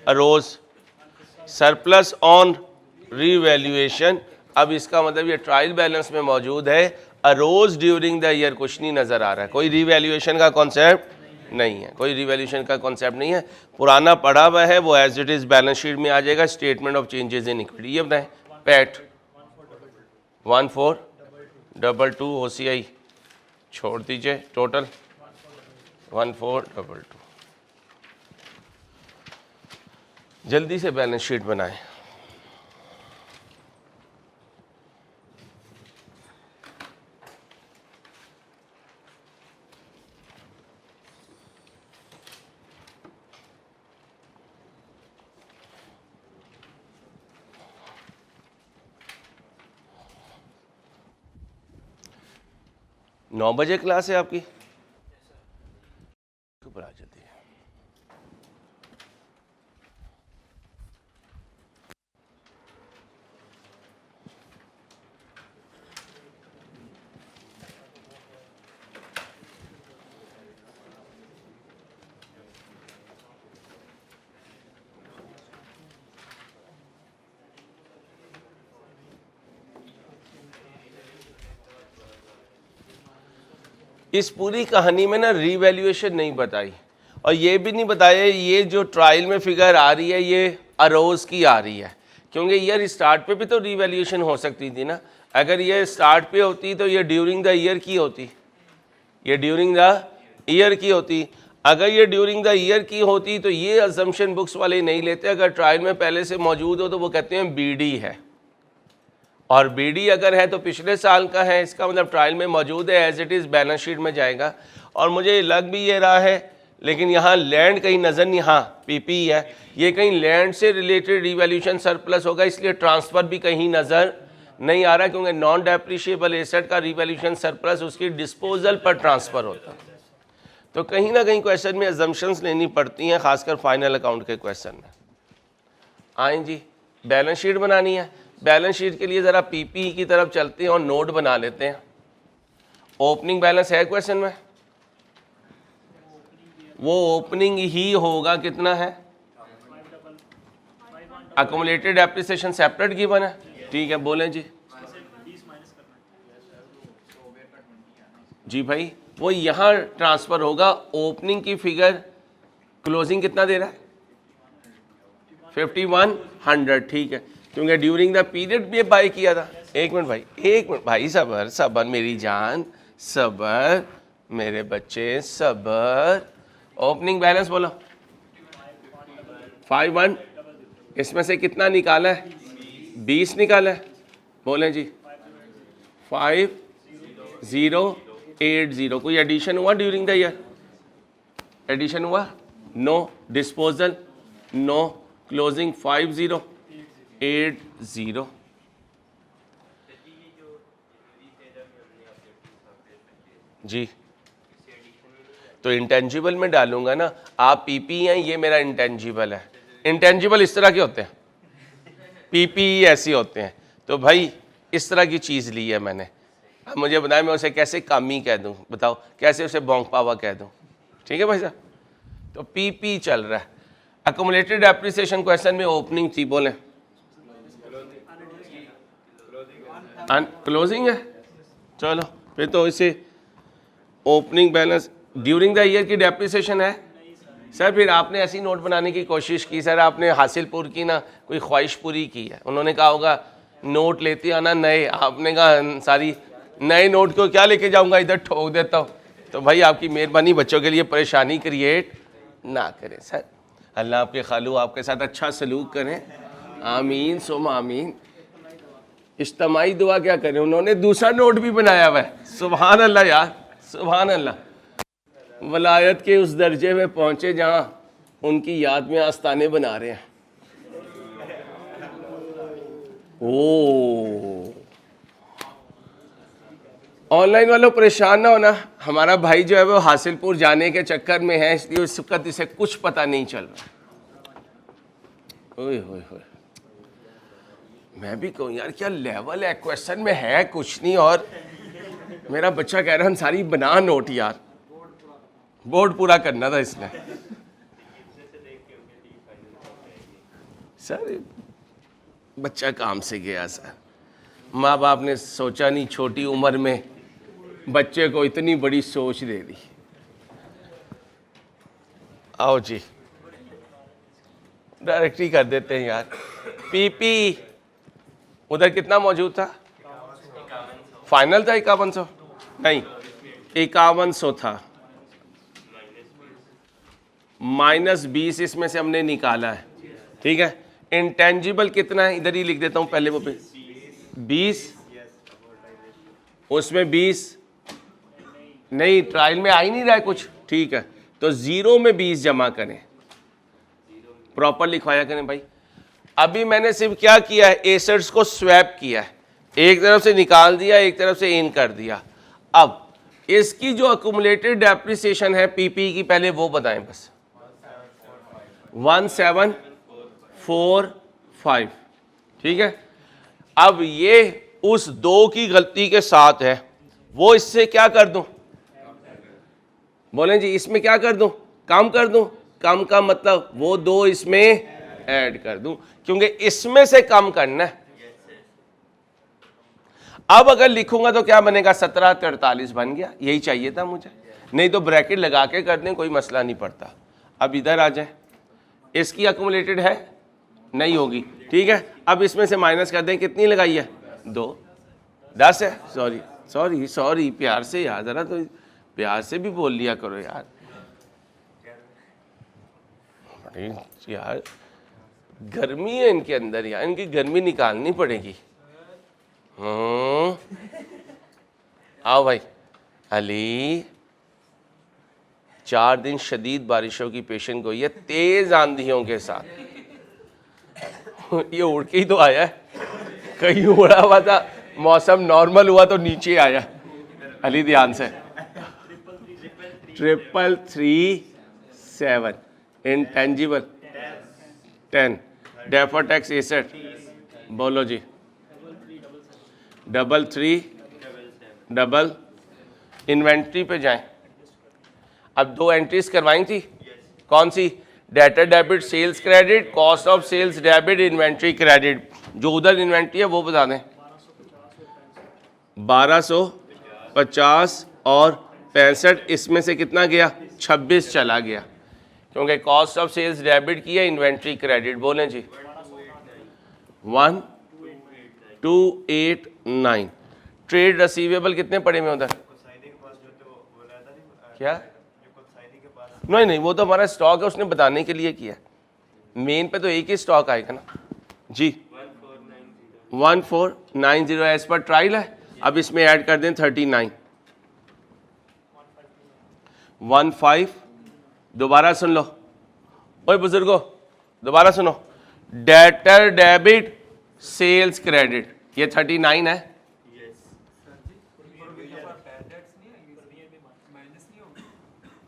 arose, surplus on revaluation. अब इसका मतलब ये ट्रायल बैलेंस में मौजूद है, अरोज ड्यूरिंग द ईयर कुछ नहीं नज़र आ रहा है। कोई रिवैल्यूएशन का कॉन्सेप्ट नहीं है, कोई रिवैल्यूएशन का कॉन्सेप्ट नहीं है। पुराना पड़ा हुआ है वो as it is balance sheet में आ जाएगा। Statement of changes in equity, ये बताएं। पैट 1422 ओसीआई छोड़ दीजिए, टोटल 1422। जल्दी से बैलेंस शीट बनाएं। नौ बजे क्लास है आपकी, ऊपर आ जाती है। इस पूरी कहानी में ना रीवैल्यूएशन नहीं बताई और ये भी नहीं बताया ये जो ट्रायल में फिगर आ रही है ये अरोज की आ रही है, क्योंकि ईयर स्टार्ट पे भी तो रीवैल्यूएशन हो सकती थी ना। अगर ये स्टार्ट पे होती तो ये ड्यूरिंग द ईयर की होती, ये ड्यूरिंग द ईयर की होती। अगर ये ड्यूरिंग द ईयर की होती तो ये अजम्पशन बुक्स वाले नहीं लेते। अगर ट्रायल में पहले से मौजूद हो तो वो कहते हैं बीडी है, और बीडी अगर है तो पिछले साल का है, इसका मतलब ट्रायल में मौजूद है, as it is balance sheet में जाएगा। और मुझे लग भी ये रहा है, लेकिन यहाँ लैंड कहीं नज़र नहीं, हाँ पीपी है, ये कहीं लैंड से रिलेटेड रिवैल्यूएशन सरप्लस होगा, इसलिए ट्रांसफ़र भी कहीं नज़र नहीं आ रहा, क्योंकि नॉन डेप्रिशिएबल एसेट का रिवैल्यूएशन सरप्लस उसकी डिस्पोजल पर ट्रांसफ़र होता है। तो कहीं ना कहीं क्वेश्चन में अजम्पशंस लेनी पड़ती हैं, खासकर फाइनल अकाउंट के क्वेश्चन में। आएँ जी, बैलेंस शीट बनानी है। बैलेंस शीट के लिए ज़रा पीपी की तरफ चलते हैं और नोट बना लेते हैं। ओपनिंग बैलेंस है क्वेश्चन में? वो ओपनिंग ही होगा, कितना है? अकोमोलेटेड डेप्रिसिएशन सेपरेट गिवन है, ठीक है, बोलें जी। जी भाई, वो यहाँ ट्रांसफर होगा, ओपनिंग की फिगर, क्लोजिंग कितना दे रहा है? 5100, ठीक है, क्योंकि ड्यूरिंग द पीरियड भी बाय किया था। एक मिनट भाई, एक मिनट भाई, सबर सबर मेरी जान, सबर मेरे बच्चे, सबर। ओपनिंग बैलेंस बोलो 51, इसमें से कितना निकाला है? 20 निकाला है, बोलें जी। 5080, कोई एडिशन हुआ ड्यूरिंग द ईयर? एडिशन हुआ? नो। डिस्पोजल? नो। क्लोजिंग 5080। जी, तो इंटेंजिबल में डालूंगा ना, आप पीपी हैं, ये मेरा इंटेंजिबल है। इंटेंजिबल इस तरह के होते हैं, पीपी ऐसे होते हैं। तो भाई इस तरह की चीज़ ली है मैंने, अब मुझे बताएं मैं उसे कैसे कामी कह दूं, बताओ कैसे उसे बोंग पावा कह दूं? ठीक है भाई साहब, तो पीपी चल रहा है। अकोमोलेटेड एप्रिसिएशन क्वेश्चन में ओपनिंग थी, बोले क्लोजिंग है। चलो फिर तो इसे opening balance during the year की डेप्रिसिएशन है। सर फिर आपने ऐसी नोट बनाने की कोशिश की, सर आपने हासिलपुर की ना कोई ख्वाहिश पूरी की है। उन्होंने कहा होगा नोट लेते आना नए, आपने कहा सारी नए नोट को क्या लेके जाऊंगा, इधर ठोक देता हूँ। तो भाई आपकी मेहरबानी, बच्चों के लिए परेशानी क्रिएट ना करें सर। अल्लाह आपके खालू आपके साथ अच्छा सलूक करें, आमीन सुम आमीन। इज्तिमाई दुआ क्या करें, उन्होंने दूसरा नोट भी बनाया हुआ है। सुभान अल्लाह यार, सुभान अल्लाह। वलायत के उस दर्जे में पहुंचे जहां उनकी याद में आस्ताने बना रहे हैं। ओ ऑनलाइन वालों परेशान ना होना, हमारा भाई जो है वो हासिलपुर जाने के चक्कर में है, इसलिए इस वक्त इसे कुछ पता नहीं चल रहा। ओए होए होए, मैं भी कहूँ यार क्या लेवल है, क्वेश्चन में है कुछ नहीं और मेरा बच्चा कह रहा है अंसारी बना नोट यार, बोर्ड पूरा करना था इसने। सर बच्चा काम से गया सर, माँ बाप ने सोचा नहीं छोटी उम्र में बच्चे को इतनी बड़ी सोच दे दी। आओ जी डायरेक्ट ही कर देते हैं यार। पीपी उधर कितना मौजूद था? फाइनल था 5100, नहीं 5100 था, -20 इसमें से हमने निकाला है, ठीक है। इंटेंजिबल कितना है, इधर ही लिख देता हूं पहले वो पे 20, उसमें 20 नहीं, ट्रायल में आ ही नहीं रहा है कुछ, ठीक है। तो 0 में 20 जमा करें, प्रॉपर लिखवाया करें भाई। अभी मैंने सिर्फ क्या किया है, एसेट्स को स्वैप किया है, एक तरफ से निकाल दिया, एक तरफ से इन कर दिया। अब इसकी जो अक्यूमुलेटेड डेप्रिसिएशन है पीपी की, पहले वो बताएं बस। 1745, ठीक है। अब ये उस 2 की गलती के साथ है, वो इससे क्या कर दूं, बोलें जी इसमें क्या कर दूं, कम कर दूं। कम का मतलब वो 2 इसमें ऐड कर दूं, क्योंकि इसमें से कम करना है। अब अगर लिखूंगा तो क्या बनेगा, 1743 बन गया, यही चाहिए था मुझे। नहीं तो ब्रैकेट लगा के कर दें, कोई मसला नहीं पड़ता। अब इधर आ जाए, इसकी अक्यूमुलेटेड है नहीं होगी, ठीक है। अब इसमें से माइनस कर दें, कितनी लगाई है, 2, 10 है। सॉरी सॉरी सॉरी, प्यार से यार, जरा तो प्यार से भी बोल लिया करो यार। यार गर्मी है इनके अंदर यार, इनकी गर्मी निकालनी पड़ेगी। आओ भाई। अली 4 दिन शदीद बारिशों की पेशन गोई है, तेज आंधियों के साथ। ये उड़ के ही तो आया है, कहीं उड़ा हुआ था, मौसम नॉर्मल हुआ तो नीचे आया। अली ध्यान से, 3337 इंटेंजिबल 10, डेफर्ड टैक्स एसेट बोलो जी 33 इन्वेंट्री पे जाएं। अब 2 एंट्रीज करवाई थी, कौन सी? Debtor debit, sales credit, cost of sales debit, inventory credit. जो उधर इन्वेंट्री है वो बता दें। 1250 और 65, इसमें से कितना गया? 26 चला गया, क्योंकि कॉस्ट ऑफ सेल्स डेबिट की है, इन्वेंट्री क्रेडिट। बोलें जी। 1289। ट्रेड रिसीवेबल कितने पड़े में उधर? क्या? नहीं, वो तो हमारा स्टॉक है, उसने बताने के लिए किया। मेन पे तो एक ही स्टॉक आएगा ना जी। 1490 एज पर ट्रायल है। अब इसमें ऐड कर दें 39। 15। दोबारा सुन लो ओए बुजुर्गो, दोबारा सुनो। डेटर डेबिट, सेल्स क्रेडिट, ये 39 है।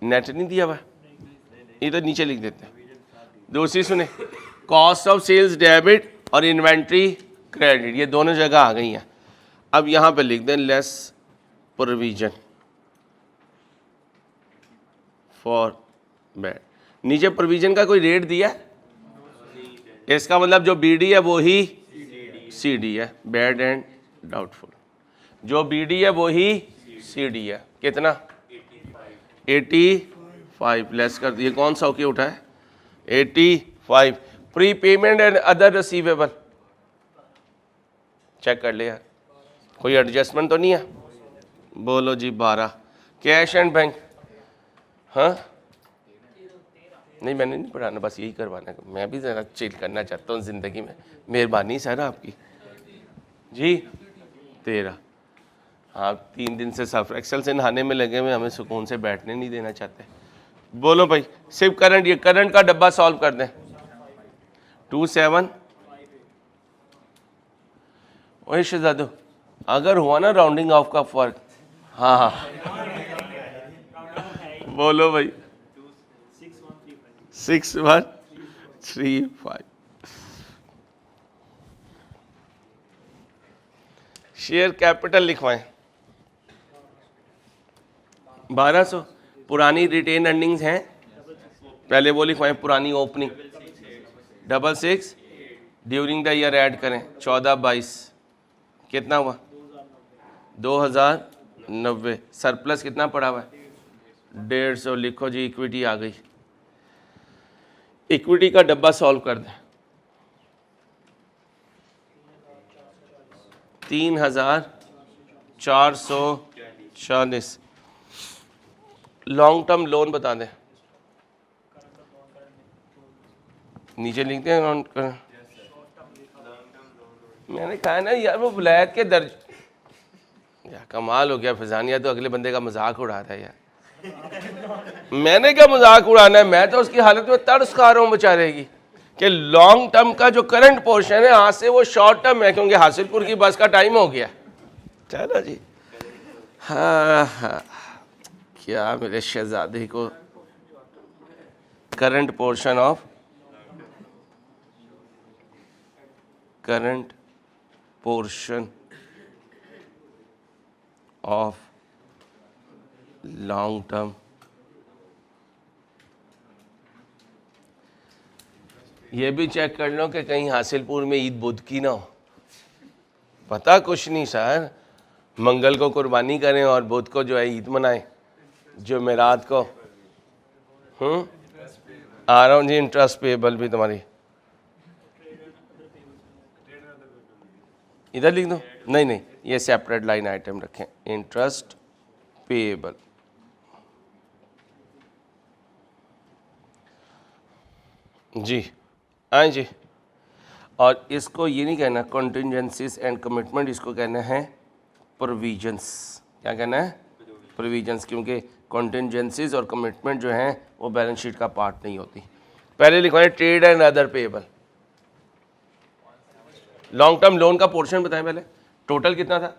नेट नहीं दिया हुआ, इधर नीचे लिख देते हैं। दूसरी सुने, कॉस्ट ऑफ सेल्स डेबिट और इन्वेंट्री क्रेडिट, ये दोनों जगह आ गई हैं। अब यहाँ पे लिख दें लेस प्रोविजन फॉर बैड। नीचे प्रोविजन का कोई रेट दिया है? इसका मतलब जो बीडी है वो ही सीडी है, बैड एंड डाउटफुल। जो बीडी है वो ही सीडी है। कितना? 85 लेस कर दिए। कौन सा ओके उठा है? 85। Prepayment and other receivable check कर लिया, कोई एडजस्टमेंट तो नहीं है? बोलो जी 12। कैश एंड बैंक, हाँ नहीं मैंने नहीं पढ़ाना, बस यही करवाना है। मैं भी ज़रा चिल करना चाहता हूँ ज़िंदगी में। मेहरबानी सर आपकी जी। 13। आप 3 दिन से सल्फ एक्सेल से नहाने में लगे हुए, हमें सुकून से बैठने नहीं देना चाहते। बोलो भाई, सिर्फ करंट, ये करंट का डब्बा सॉल्व कर दें। 27। ओए शहजादो, अगर हुआ ना राउंडिंग ऑफ का फर्क, हाँ बोलो भाई। 6135। शेयर कैपिटल लिखवाएं 1200। पुरानी रिटेन अर्निंग्स हैं, पहले वो लिखवाएं। पुरानी opening 66 during the year add करें। 1422 कितना हुआ? 2090। सरप्लस कितना पड़ा हुआ है? 150। लिखो जी, इक्विटी आ गई। इक्विटी का डब्बा सॉल्व कर दें। 3440। लॉन्ग टर्म लोन बता दें, नीचे लिखते हैं। मैंने कहा ना यार, वो विलायत के दर्ज, यार कमाल हो गया फिजानिया, तो अगले बंदे का मजाक उड़ा रहा है यार। मैंने क्या मजाक उड़ाना है, मैं तो उसकी हालत में तरस खा रहा हूँ बेचारे की, कि लॉन्ग टर्म का जो करंट पोर्शन है आज से वो शॉर्ट टर्म है, क्योंकि हासिलपुर की बस का टाइम हो गया। चलो जी, हाँ क्या मेरे शहजादे को current portion of long term ये भी चेक कर लो कि कहीं हासिलपुर में ईद बुध की ना हो। पता कुछ नहीं सर, मंगल को कुर्बानी करें और बुध को जो है ईद मनाएं, जुमेरात को। आ रहा हूँ जी। इंटरेस्ट पेबल भी तुम्हारी इधर लिख दो। नहीं, ये सेपरेट लाइन आइटम रखें। इंटरेस्ट पेबल जी, आए जी। और इसको ये नहीं कहना कॉन्टिजेंसीज एंड कमिटमेंट, इसको कहना है प्रोविजंस। क्या कहना है? प्रोविजंस, क्योंकि कॉन्टिजेंसीज और कमिटमेंट जो हैं वो बैलेंस शीट का पार्ट नहीं होती। पहले लिखवाएं trade and other payable. Long term loan का पोर्शन बताएं पहले, टोटल कितना था?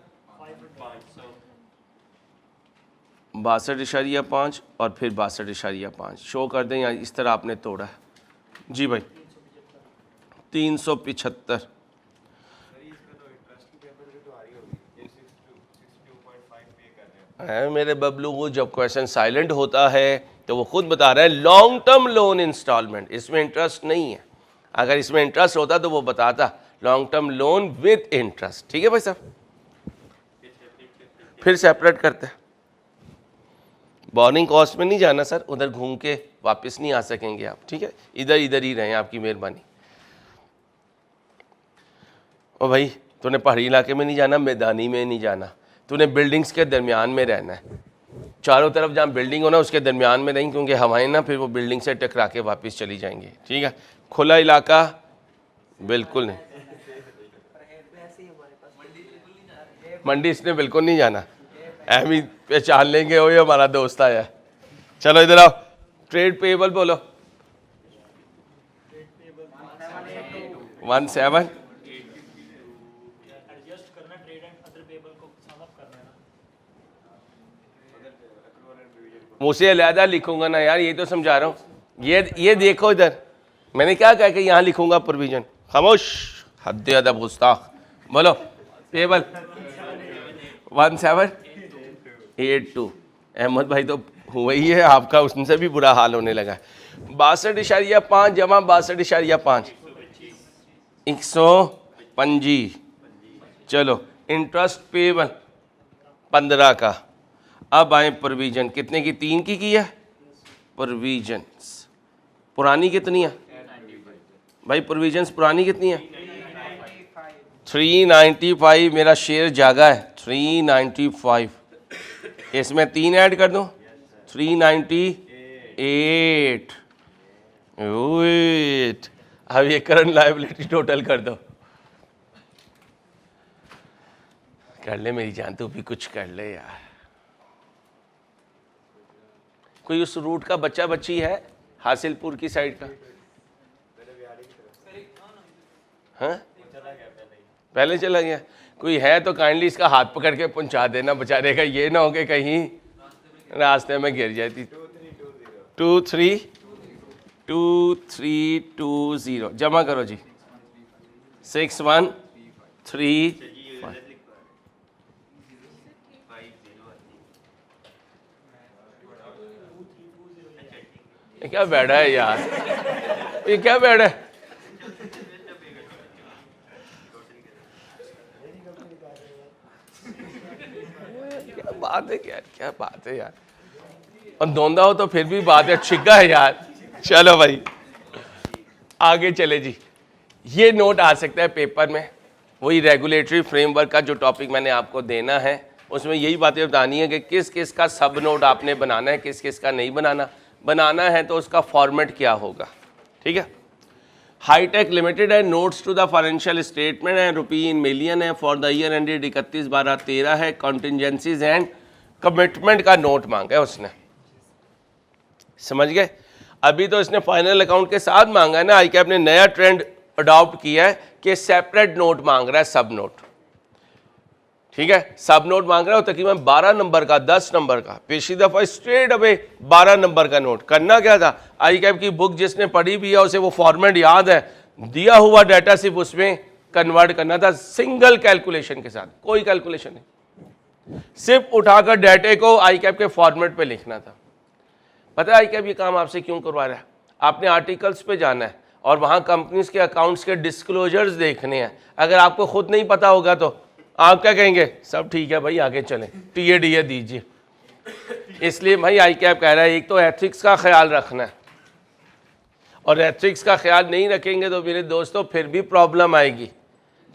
62.5 और फिर 62.5 शो कर दें, या इस तरह आपने तोड़ा है जी भाई। 375। मेरे बबलू को जब क्वेश्चन साइलेंट होता है तो वो खुद बता रहा है लॉन्ग टर्म लोन इंस्टॉलमेंट, इसमें इंटरेस्ट नहीं है। अगर इसमें इंटरेस्ट होता तो वो बताता long term loan with interest. ठीक है भाई साहब, फिर सेपरेट करते हैं। बोरिंग कॉस्ट में नहीं जाना सर, उधर घूम के वापस नहीं आ सकेंगे आप। ठीक है, इधर इधर ही रहें, आपकी मेहरबानी। ओ भाई, तूने पहाड़ी इलाके में नहीं जाना, मैदानी में नहीं जाना, तूने बिल्डिंग्स के दरमियान में रहना है। चारों तरफ जहाँ बिल्डिंग हो ना उसके दरमियान में नहीं, क्योंकि हवाएं ना फिर वो बिल्डिंग से टकरा के वापस चली जाएंगी। ठीक है, खुला इलाका बिल्कुल नहीं। मंडी इसने बिल्कुल नहीं जाना, एम ही पहचान लेंगे, वो हमारा दोस्त आया। चलो इधर आओ, ट्रेड पेबल बोलो। 17 मुझसे अलहदा लिखूंगा ना यार, ये तो समझा रहा हूँ। ये देखो इधर, मैंने क्या कहा कि यहाँ लिखूंगा प्रोविजन। खामोश, हद अदब गुस्ताख। बोलो पेबल 1782। अहमद भाई तो हुआ ही है आपका, उससे भी बुरा हाल होने लगा। 62.5 जमा 62.5 125। चलो इंटरेस्ट पेबल 15 का। अब आए प्रोविजन, कितने की? 3 की है प्रोविजंस। पुरानी कितनी है भाई? प्रोविजंस पुरानी कितनी है? 395। मेरा शेयर जागा है 395। इसमें 3 ऐड कर दूं, 398। वेट, अब ये करंट लायबिलिटी टोटल कर दो। कर ले मेरी जान, तू भी कुछ कर ले यार। कोई उस रूट का बच्चा बच्ची है हासिलपुर की साइड का? हाँ, पहले चला गया। कोई है तो काइंडली इसका हाथ पकड़ के पहुंचा देना बेचारे का, ये ना हो कि कहीं रास्ते में गिर जाती। 2320 जमा करो जी। 6135। ये क्या बैठा है यार, ये क्या बैठा है? क्या बात है यार, क्या बात है यार। और धोंदा हो तो फिर भी बात है, छिगा है यार। चलो भाई आगे चले जी। ये नोट आ सकता है पेपर में, वही रेगुलेटरी फ्रेमवर्क का जो टॉपिक मैंने आपको देना है, उसमें यही बातें बतानी है कि किस किस का सब नोट आपने बनाना है, किस किस का नहीं बनाना है तो उसका फॉर्मेट क्या होगा। ठीक है, हाईटेक लिमिटेड है, notes to the financial statement है, रुपी इन मिलियन है, फॉर द ईयर एंडेड 31/12/13 है, कॉन्टिजेंसीज एंड कमिटमेंट का नोट मांगा है उसने। समझ गए? अभी तो इसने फाइनल अकाउंट के साथ मांगा है ना। ICAP ने नया ट्रेंड अडॉप्ट किया है कि सेपरेट नोट मांग रहा है, सब नोट। ठीक है, सब नोट मांग रहा है, तकरीबन 12 नंबर का, 10 नंबर का। पिछली दफा स्ट्रेट अवे 12 नंबर का नोट। करना क्या था, ICAP की बुक जिसने पढ़ी भी है उसे वो फॉर्मेट याद है, दिया हुआ डाटा सिर्फ उसमें कन्वर्ट करना था, सिंगल कैलकुलेशन के साथ, कोई कैलकुलेशन नहीं, सिर्फ उठाकर डाटे को ICAP के फॉर्मेट पे लिखना था। पता है ICAP ये काम आपसे क्यों करवा रहा है? आपने आर्टिकल्स पे जाना है और वहाँ कंपनीज के अकाउंट्स के डिस्क्लोजर्स देखने हैं। अगर आपको खुद नहीं पता होगा तो आप क्या कहेंगे, सब ठीक है भाई आगे चलें, TA दीजिए। इसलिए भाई ICAP कह रहा है एक तो एथिक्स का ख्याल रखना है, और एथिक्स का ख्याल नहीं रखेंगे तो मेरे दोस्तों फिर भी प्रॉब्लम आएगी।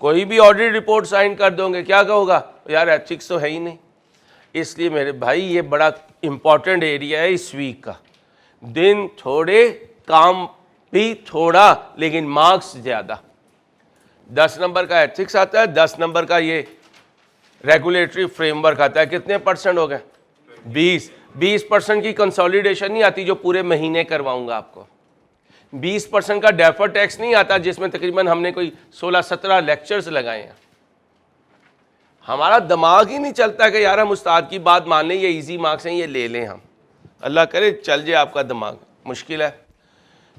कोई भी ऑडिट रिपोर्ट साइन कर दोगे, क्या कहोगा, यार एथिक्स तो है ही नहीं। इसलिए मेरे भाई ये बड़ा इंपॉर्टेंट एरिया है इस वीक का। दिन थोड़े, काम भी थोड़ा, लेकिन मार्क्स ज़्यादा। 10 नंबर का एथिक्स आता है, 10 नंबर का ये रेगुलेटरी फ्रेमवर्क आता है। कितने परसेंट हो गए? 20% की कंसोलिडेशन नहीं आती जो पूरे महीने करवाऊंगा आपको। 20% का डेफर टैक्स नहीं आता जिसमें तकरीबन हमने कोई 16-17 लेक्चर्स लगाए हैं। हमारा दिमाग ही नहीं चलता कि यार हम उस्ताद की बात मान लें, ये इजी मार्क्स हैं ये ले लें हम। अल्लाह करे चल जाए आपका दिमाग, मुश्किल है।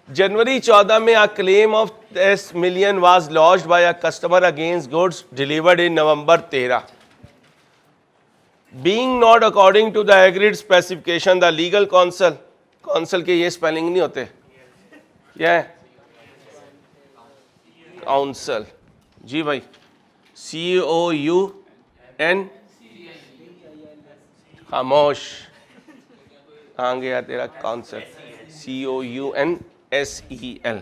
जनवरी 14 में a claim of 10 million was lodged by a customer against goods delivered in November 13. Being not according to the agreed specification, the legal counsel counsel के ये स्पेलिंग नहीं होते, क्या है काउंसल? जी भाई, COUN, खामोश, कहाँ गया तेरा काउंसल? COUNSEL,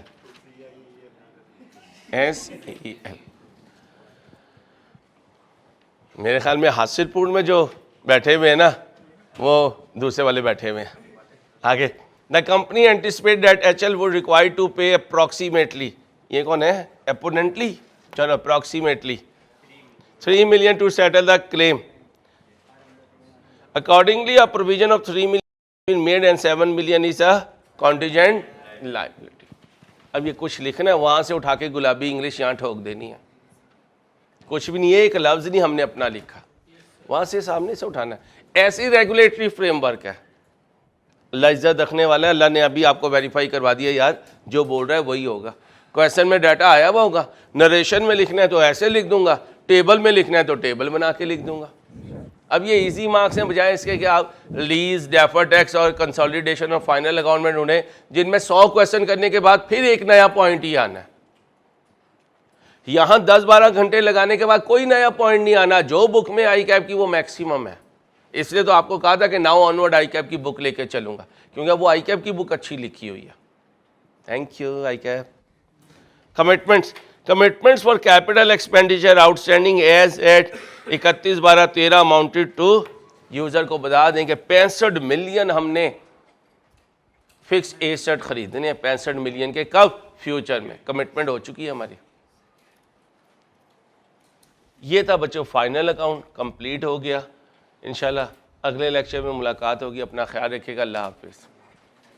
SEL। मेरे ख्याल में हासिलपुर में जो बैठे हुए हैं ना, वो दूसरे वाले बैठे हुए हैं। आगे, the company anticipate that HL would require to pay approximately, ये कौन है? अपोनेंटली, चलो approximately 3 million to settle the claim. Accordingly, a provision of 3 million has been made and 7 million is a contingent liability. अब ये कुछ लिखना है, वहाँ से उठा के गुलाबी इंग्लिश यहाँ ठोक देनी है, कुछ भी नहीं है, एक लफ्ज़ नहीं हमने अपना लिखा, वहाँ से सामने से उठाना है। ऐसी रेगुलेटरी फ्रेमवर्क है। अल्लाह इज्जत रखने वाला है, अल्लाह ने अभी आपको वेरीफाई करवा दिया, यार जो बोल रहा है वही होगा। क्वेश्चन में डाटा आया हुआ होगा, नरेशन में लिखना है तो ऐसे लिख दूंगा, टेबल में लिखना है तो टेबल बना के लिख दूंगा। अब ये इजी मार्क्स हैं, बजाय इसके कि आप लीज, डेफर टैक्स और कंसोलिडेशन और फाइनल अकाउंट में ढूंढें, जिनमें 100 क्वेश्चन करने के बाद फिर एक नया पॉइंट ही आना है। यहाँ 10-12 घंटे लगाने के बाद कोई नया पॉइंट नहीं आना, जो बुक में आई कैप की वो मैक्सिमम है। इसलिए तो आपको कहा था कि नाउ ऑनवर्ड आई कैप की बुक लेके चलूंगा, क्योंकि वो आई कैप की बुक अच्छी लिखी हुई है। Thank you ICAP. Commitments for capital expenditure outstanding as at 31/12/13 amounted to, user को बता दें कि 65 मिलियन हमने फिक्स एसेट खरीदने हैं। 65 मिलियन के कब? फ्यूचर में। कमिटमेंट हो चुकी है हमारी। ये था बच्चों फाइनल अकाउंट, कंप्लीट हो गया। इंशाल्लाह अगले लेक्चर में मुलाकात होगी। अपना ख्याल रखिएगा। अल्लाह हाफिज़।